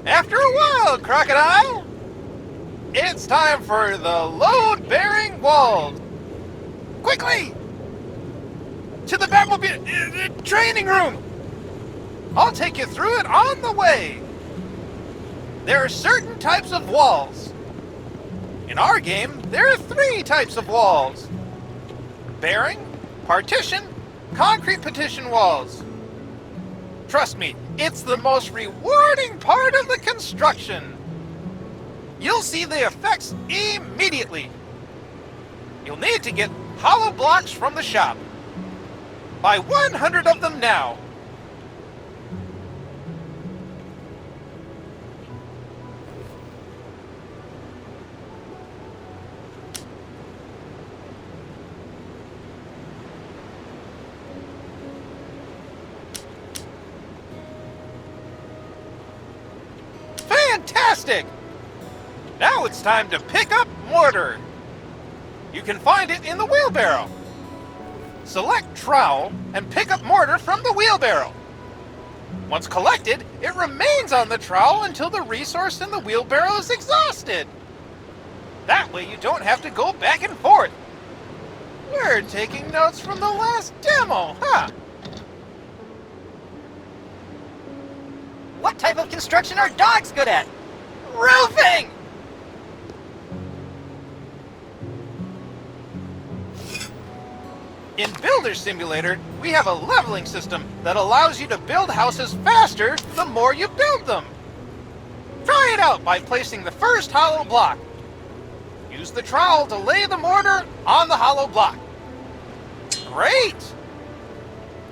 After a while, Crocodile, it's time for the load-bearing walls. Quickly! To the Batmobile training room! I'll take you through it on the way. There are certain types of walls. In our game, there are 3 types of walls. Bearing, partition, concrete partition walls. Trust me, it's the most rewarding part of the construction. You'll see the effects immediately. You'll need to get hollow blocks from the shop. Buy 100 of them now. Fantastic! Now it's time to pick up mortar. You can find it in the wheelbarrow. Select trowel and pick up mortar from the wheelbarrow. Once collected, it remains on the trowel until the resource in the wheelbarrow is exhausted. That way you don't have to go back and forth. We're taking notes from the last demo, huh? What type of construction are dogs good at? Roofing! In Builder Simulator, we have a leveling system that allows you to build houses faster the more you build them. Try it out by placing the first hollow block. Use the trowel to lay the mortar on the hollow block. Great!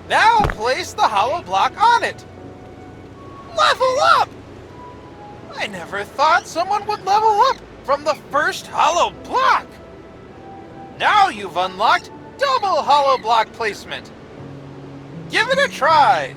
Now place the hollow block on it. Level up! I never thought someone would level up from the first hollow block. Now you've unlocked double hollow block placement. Give it a try.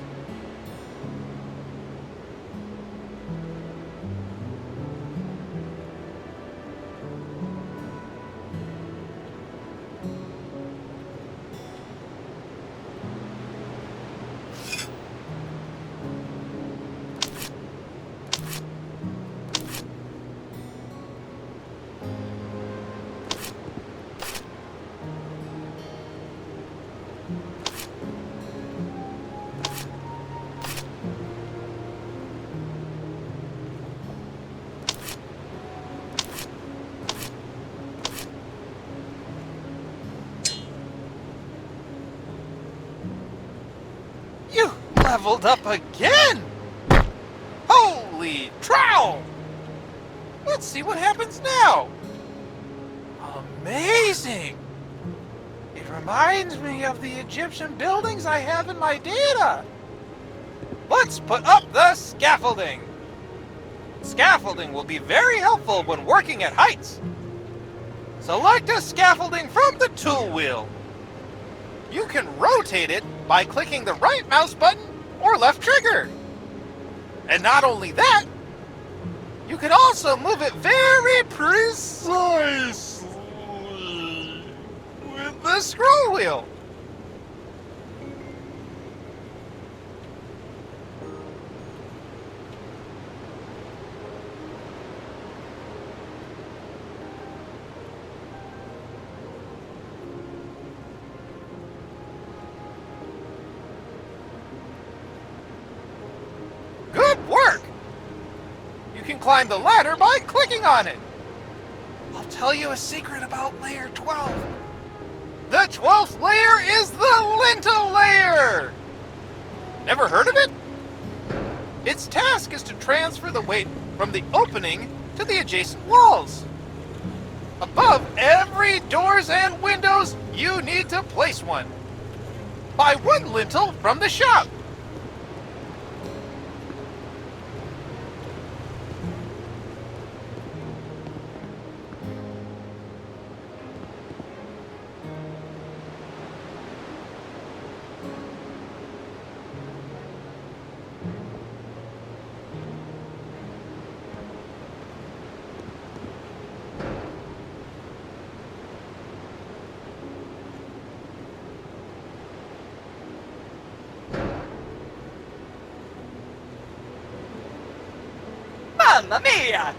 You leveled up again! Holy trowel! Let's see what happens now. Amazing! It reminds me of the Egyptian buildings I have in my data. Let's put up the scaffolding. Scaffolding will be very helpful when working at heights. Select a scaffolding from the tool wheel. You can rotate it by clicking the right mouse button or left trigger. And not only that, you can also move it very precisely with the scroll wheel. Good work! You can climb the ladder by clicking on it. I'll tell you a secret about layer 12. The 12th layer is the Lentil Layer! Never heard of it? Its task is to transfer the weight from the opening to the adjacent walls. Above every doors and windows, you need to place one. Buy 1 lintel from the shop. Mamma mia!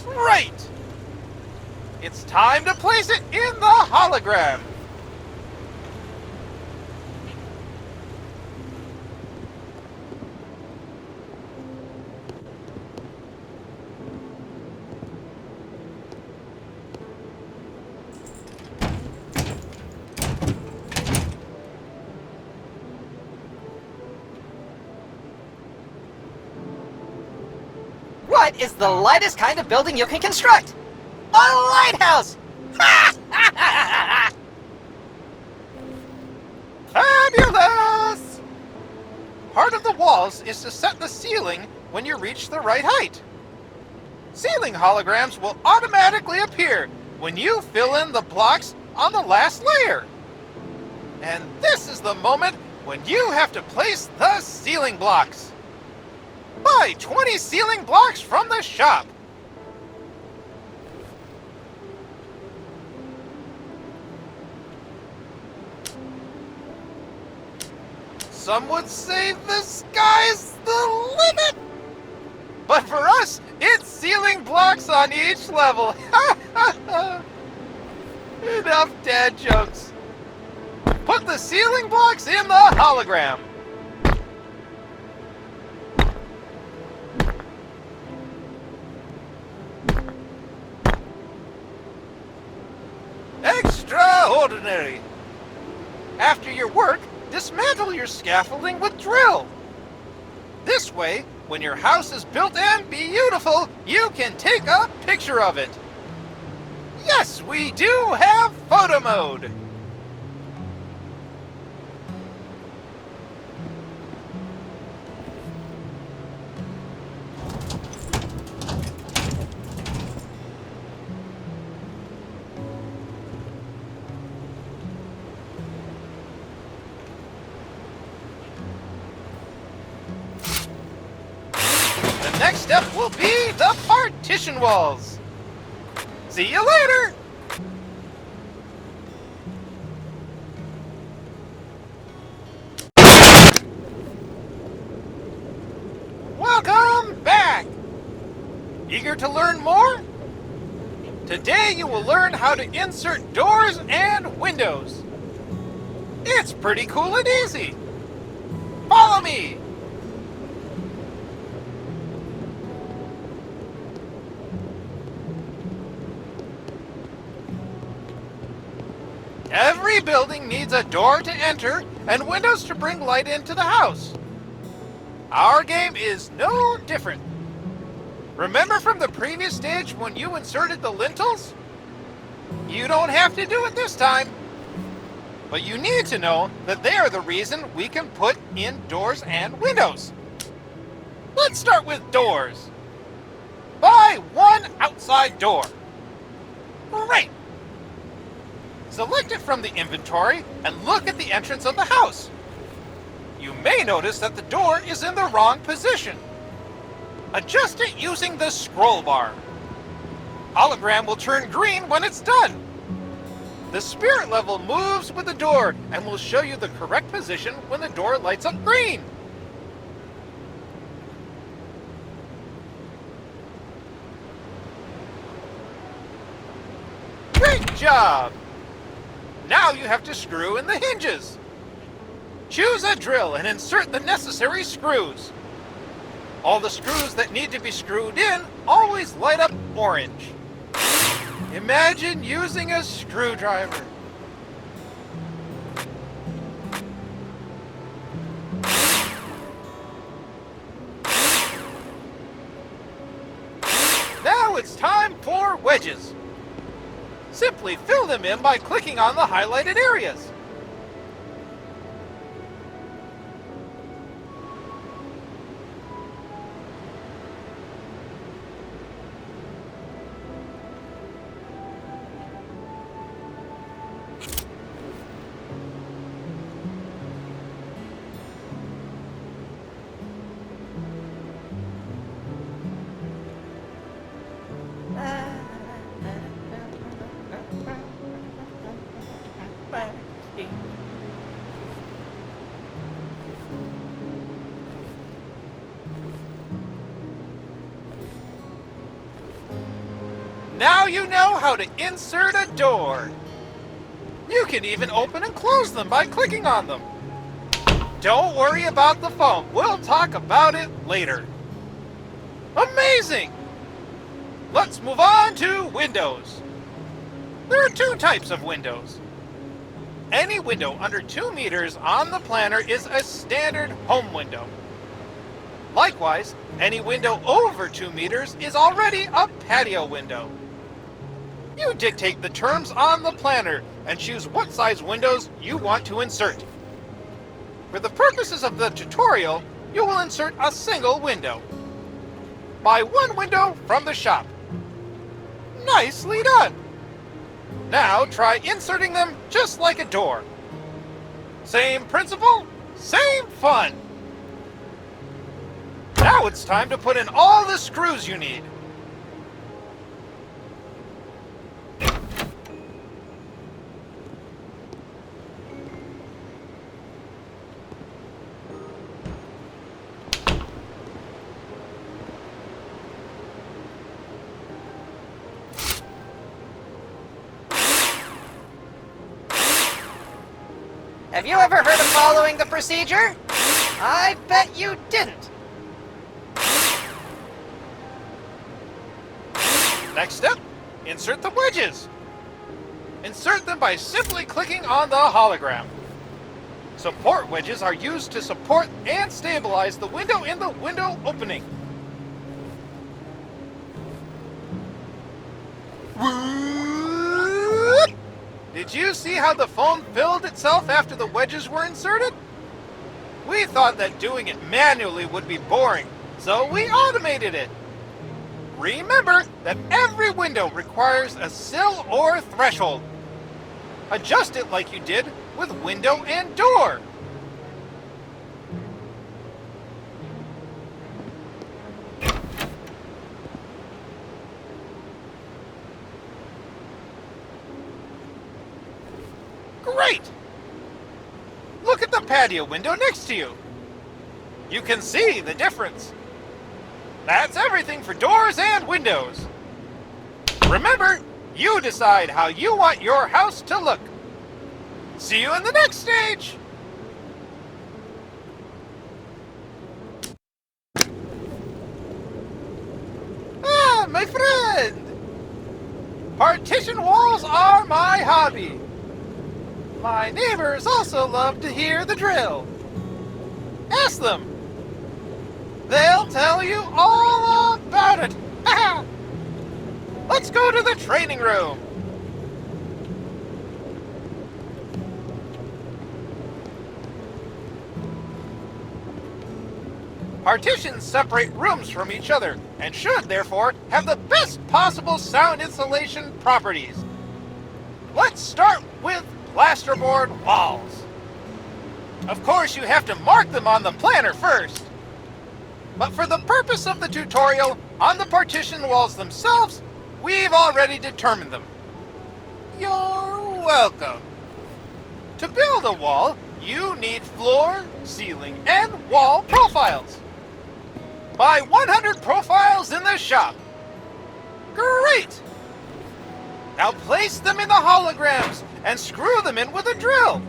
Right! It's time to place it in the hologram. What is the lightest kind of building you can construct? A lighthouse! Fabulous! Part of the walls is to set the ceiling when you reach the right height. Ceiling holograms will automatically appear when you fill in the blocks on the last layer. And this is the moment when you have to place the ceiling blocks. Buy 20 ceiling blocks from the shop. Some would say the sky's the limit. But for us, it's ceiling blocks on each level. Enough dad jokes. Put the ceiling blocks in the hologram. Extraordinary! After your work, dismantle your scaffolding with drill. This way, when your house is built and beautiful, you can take a picture of it. Yes, we do have photo mode. Next step will be the partition walls. See you later! Welcome back! Eager to learn more? Today you will learn how to insert doors and windows. It's pretty cool and easy. Follow me! Every building needs a door to enter and windows to bring light into the house. Our game is no different. Remember from the previous stage when you inserted the lintels? You don't have to do it this time. But you need to know that they are the reason we can put in doors and windows. Let's start with doors. Buy one outside door. Great. Select it from the inventory and look at the entrance of the house. You may notice that the door is in the wrong position. Adjust it using the scroll bar. Hologram will turn green when it's done. The spirit level moves with the door and will show you the correct position when the door lights up green. Great job! Now you have to screw in the hinges. Choose a drill and insert the necessary screws. All the screws that need to be screwed in always light up orange. Imagine using a screwdriver. Now it's time for wedges. Simply fill them in by clicking on the highlighted areas. Now you know how to insert a door. You can even open and close them by clicking on them. Don't worry about the foam. We'll talk about it later. Amazing! Let's move on to windows. There are two types of windows. Any window under 2 meters on the planner is a standard home window. Likewise, any window over 2 meters is already a patio window. You dictate the terms on the planner and choose what size windows you want to insert. For the purposes of the tutorial, you will insert a single window. Buy one window from the shop. Nicely done! Now try inserting them just like a door. Same principle, same fun! Now it's time to put in all the screws you need. Have you ever heard of following the procedure? I bet you didn't. Next step, insert the wedges. Insert them by simply clicking on the hologram. Support wedges are used to support and stabilize the window in the window opening. Whoop! Did you see how the foam filled itself after the wedges were inserted? We thought that doing it manually would be boring, so we automated it. Remember that every window requires a sill or threshold. Adjust it like you did with window and door. Great! Look at the patio window next to you. You can see the difference. That's everything for doors and windows. Remember, you decide how you want your house to look. See you in the next stage. Ah, my friend! Partition walls are my hobby. My neighbors also love to hear the drill. Ask them. They'll tell you all about it. Let's go to the training room. Partitions separate rooms from each other and should, therefore, have the best possible sound insulation properties. Let's start with plasterboard walls. Of course, you have to mark them on the planner first. But for the purpose of the tutorial, on the partition walls themselves, we've already determined them. You're welcome. To build a wall, you need floor, ceiling, and wall profiles. Buy 100 profiles in the shop. Great! Now place them in the holograms and screw them in with a drill.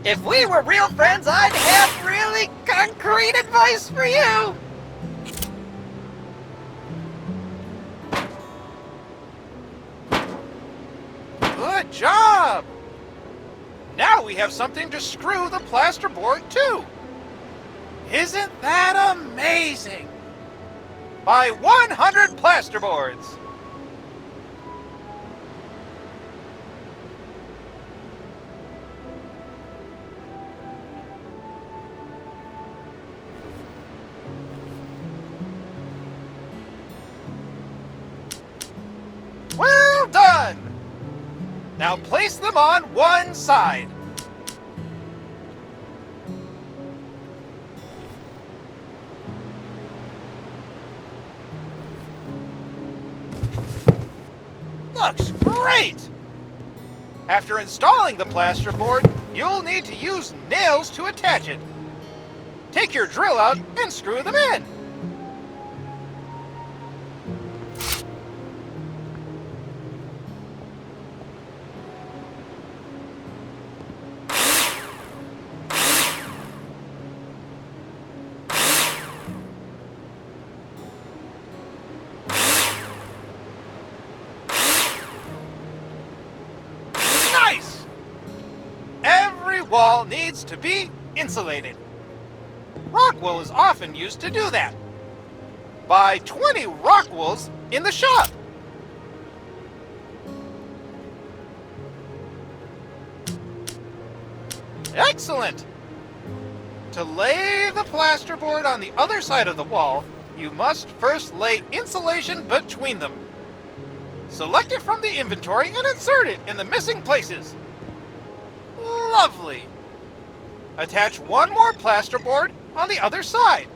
If we were real friends, I'd have really concrete advice for you. Good job! Now we have something to screw the plasterboard to. Isn't that amazing? Buy 100 plasterboards. Well done! Now place them on one side. Looks great! After installing the plasterboard, you'll need to use nails to attach it. Take your drill out and screw them in. Nice! Every wall needs to be insulated. Rock wool is often used to do that. Buy 20 rock wools in the shop. Excellent! To lay the plasterboard on the other side of the wall, you must first lay insulation between them. Select it from the inventory and insert it in the missing places. Lovely! Attach one more plasterboard on the other side.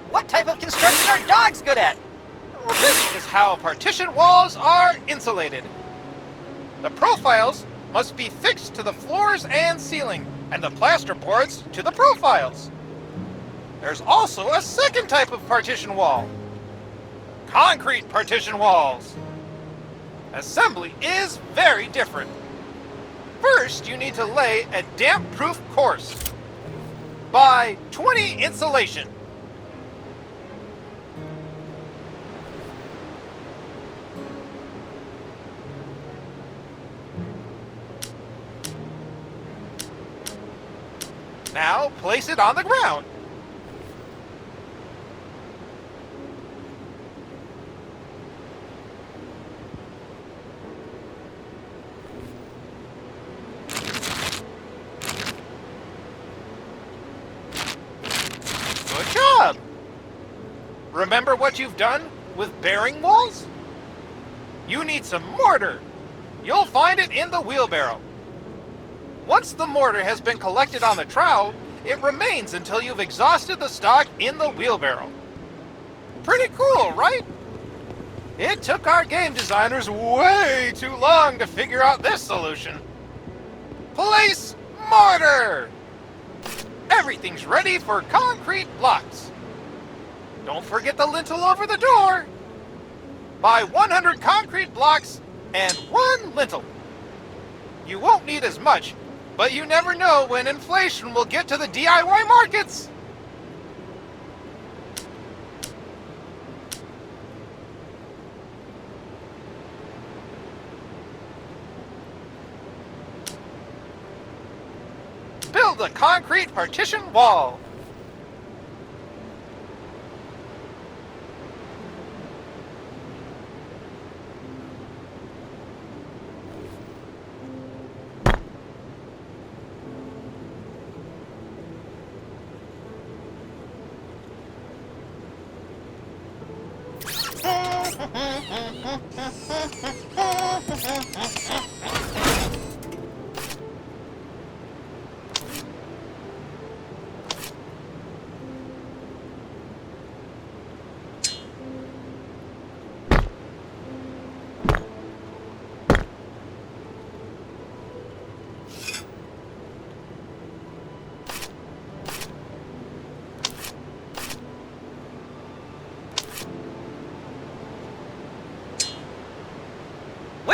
What type of construction are dogs good at? This is how partition walls are insulated. The profiles must be fixed to the floors and ceiling, and the plasterboards to the profiles. There's also a second type of partition wall. Concrete partition walls. Assembly is very different. First, you need to lay a damp-proof course. Buy 20 insulation. Now place it on the ground. Good job! Remember what you've done with bearing walls? You need some mortar. You'll find it in the wheelbarrow. Once the mortar has been collected on the trowel, it remains until you've exhausted the stock in the wheelbarrow. Pretty cool, right? It took our game designers way too long to figure out this solution. Place mortar! Everything's ready for concrete blocks. Don't forget the lintel over the door. Buy 100 concrete blocks and 1 lintel. You won't need as much, but you never know when inflation will get to the DIY markets. Build a concrete partition wall.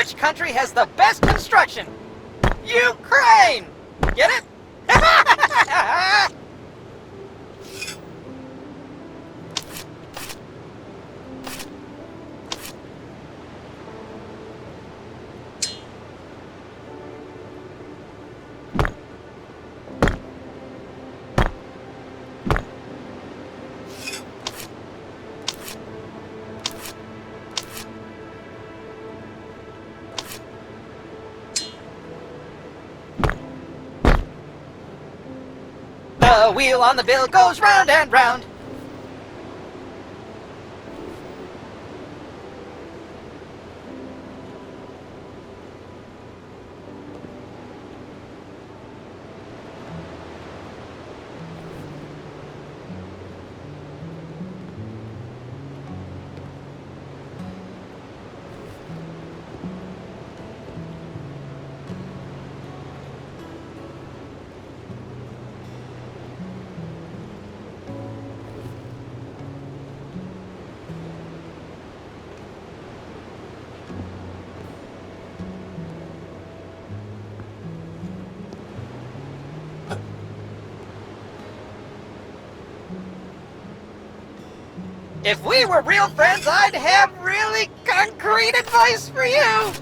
which country has the best construction? Ukraine! Get it? The wheel on the bill goes round and round. If we were real friends, I'd have really concrete advice for you.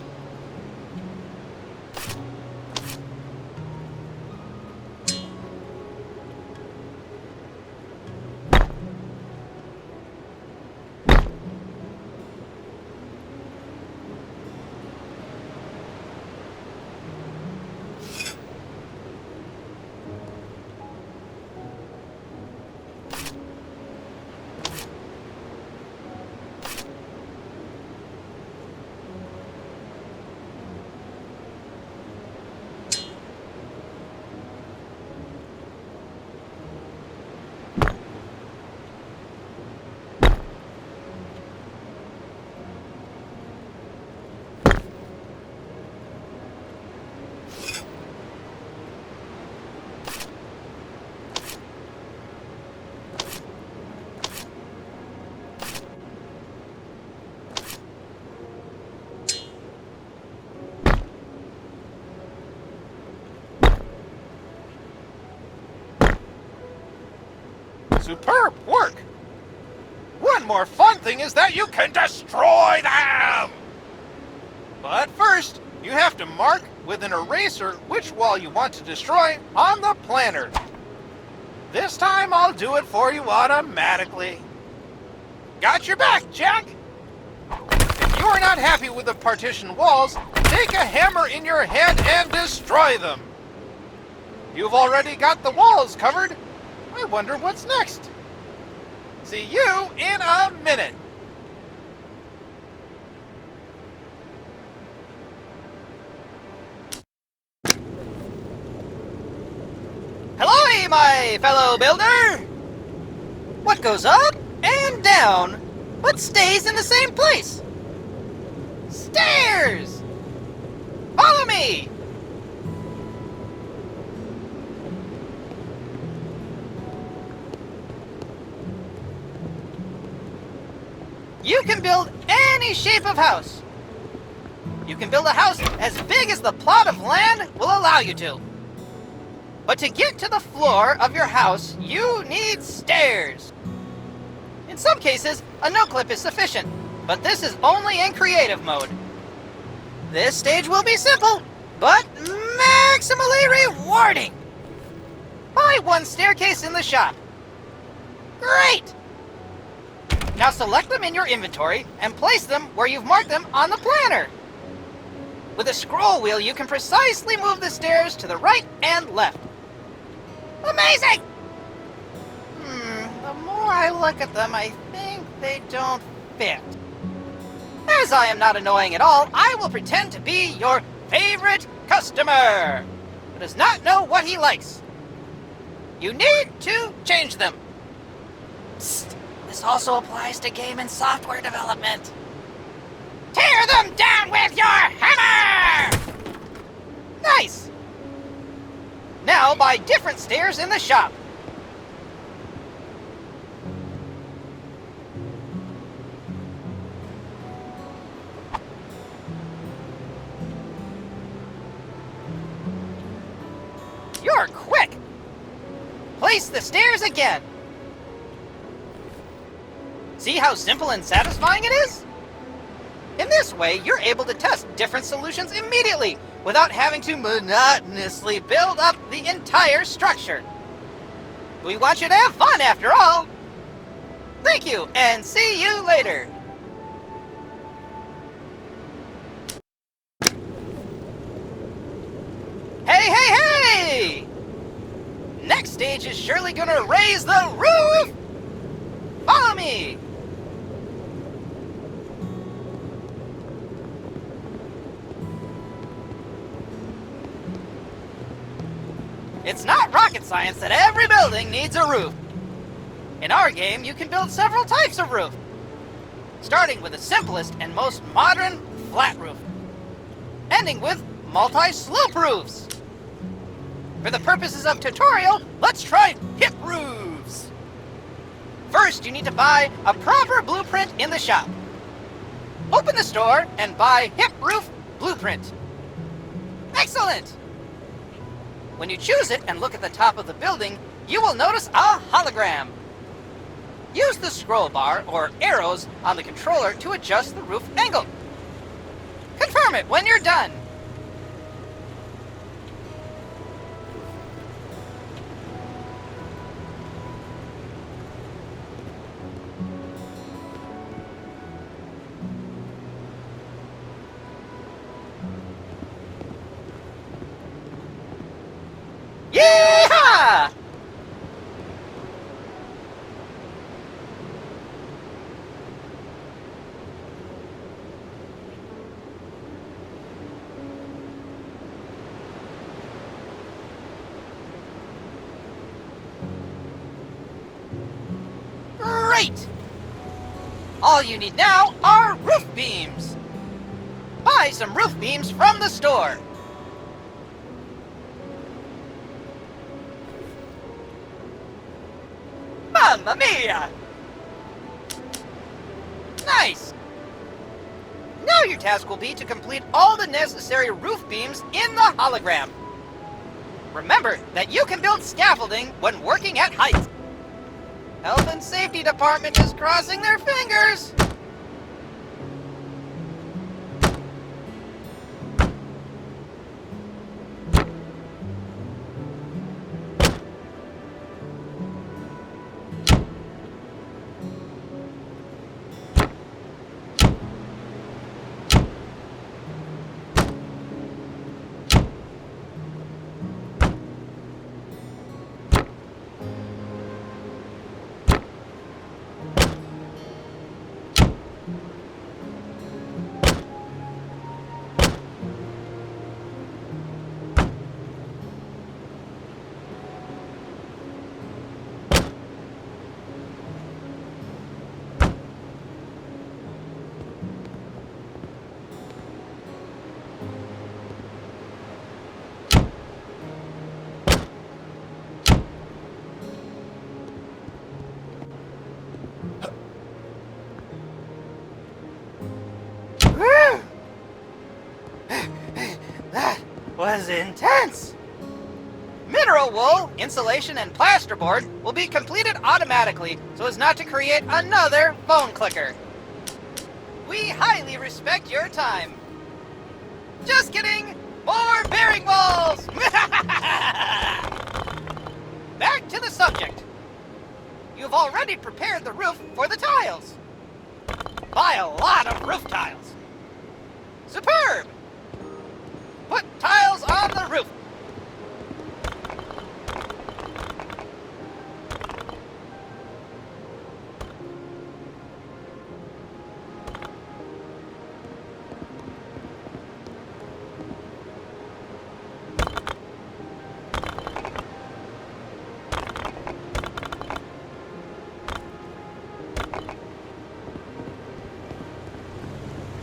Superb work! One more fun thing is that you can destroy them! But first, you have to mark with an eraser which wall you want to destroy on the planner. This time I'll do it for you automatically. Got your back, Jack! If you are not happy with the partition walls, take a hammer in your hand and destroy them. You've already got the walls covered. I wonder what's next. See you in a minute. Hello, my fellow builder! What goes up and down, but stays in the same place? Stairs! Follow me! You can build any shape of house. You can build a house as big as the plot of land will allow you to. But to get to the floor of your house, you need stairs. In some cases, a no-clip is sufficient, but this is only in creative mode. This stage will be simple, but maximally rewarding. Buy one staircase in the shop. Great! Now select them in your inventory and place them where you've marked them on the planner. With a scroll wheel, you can precisely move the stairs to the right and left. Amazing! The more I look at them, I think they don't fit. As I am not annoying at all, I will pretend to be your favorite customer who does not know what he likes. You need to change them. Psst. This also applies to game and software development. Tear them down with your hammer! Nice! Now buy different stairs in the shop. Place the stairs again. See how simple and satisfying it is? In this way, you're able to test different solutions immediately without having to monotonously build up the entire structure. We want you to have fun after all. Thank you, and see you later. Hey! Next stage is surely gonna raise the roof! Follow me! It's not rocket science that every building needs a roof. In our game, you can build several types of roof, starting with the simplest and most modern flat roof, ending with multi-slope roofs. For the purposes of tutorial, let's try hip roofs. First, you need to buy a proper blueprint in the shop. Open the store and buy hip roof blueprint. Excellent! When you choose it and look at the top of the building, you will notice a hologram. Use the scroll bar or arrows on the controller to adjust the roof angle. Confirm it when you're done. Yeah! Great! All you need now are roof beams. Buy some roof beams from the store. Mamma mia! Nice! Now your task will be to complete all the necessary roof beams in the hologram. Remember that you can build scaffolding when working at height. Health and Safety Department is crossing their fingers. That was intense! Mineral wool, insulation, and plasterboard will be completed automatically so as not to create another phone clicker. We highly respect your time. Just kidding! More bearing walls! Back to the subject. You've already prepared the roof for the tiles. Buy a lot of roof tiles. Superb! Put tiles on the roof.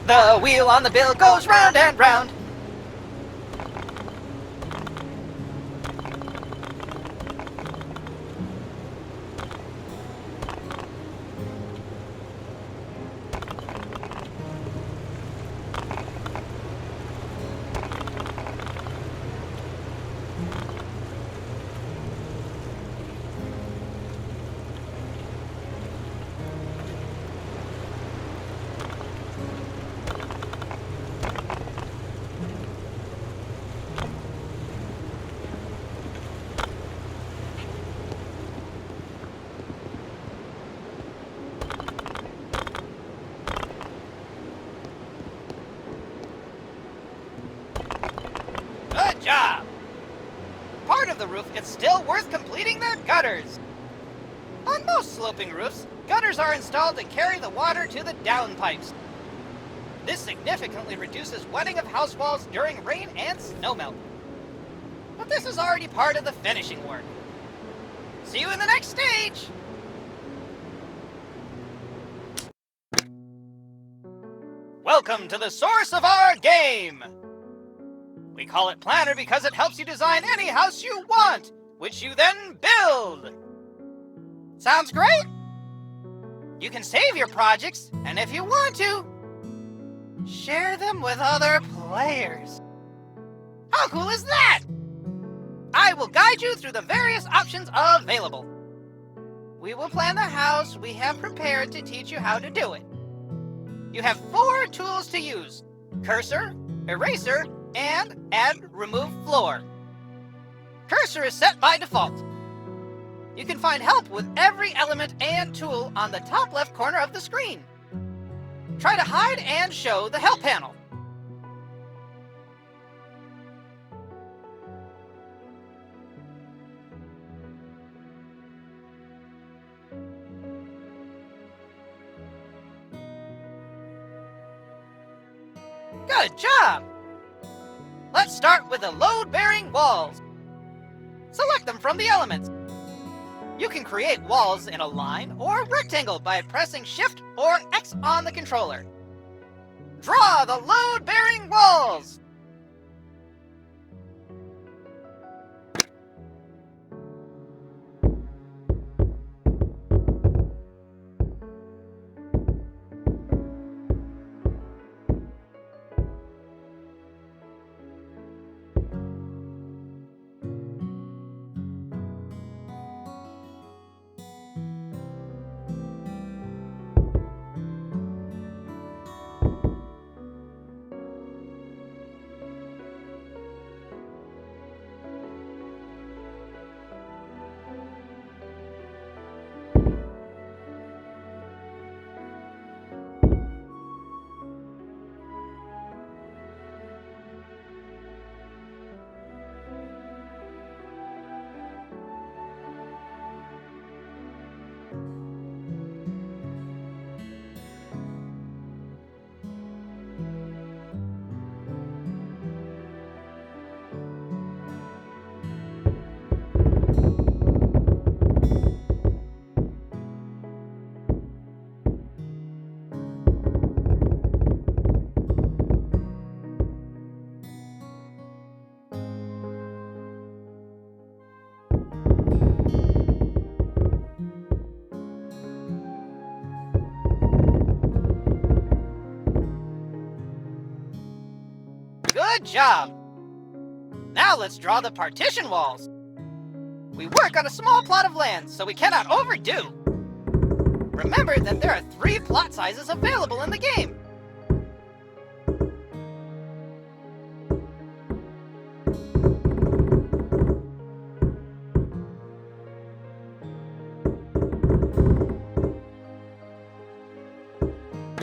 The wheel on the bill goes round and round. roof, it's still worth completing the gutters. On most sloping roofs, gutters are installed to carry the water to the downpipes. This significantly reduces wetting of house walls during rain and snowmelt. But this is already part of the finishing work. See you in the next stage! Welcome to the source of our game! We call it Planner because it helps you design any house you want, which you then build! Sounds great? You can save your projects, and if you want to, share them with other players. How cool is that? I will guide you through the various options available. We will plan the house we have prepared to teach you how to do it. You have 4 tools to use: cursor, eraser, and add remove floor. Cursor is set by default. You can find help with every element and tool on the top left corner of the screen. Try to hide and show the help panel. Good job! Let's start with the load-bearing walls. Select them from the elements. You can create walls in a line or rectangle by pressing Shift or X on the controller. Draw the load-bearing walls! Good job! Now let's draw the partition walls. We work on a small plot of land, so we cannot overdo. Remember that there are 3 plot sizes available in the game.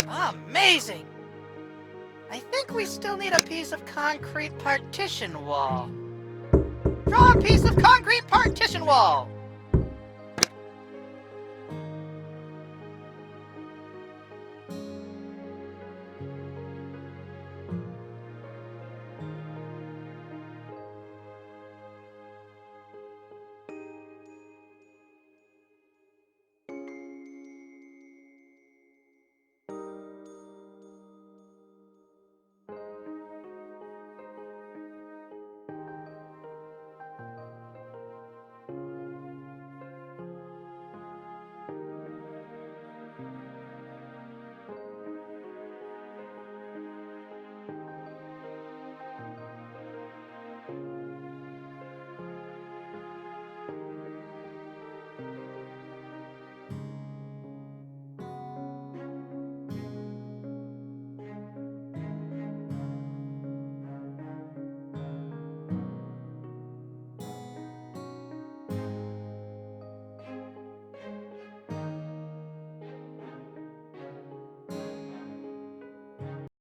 Amazing! I think we still need a piece of concrete partition wall. Draw a piece of concrete partition wall!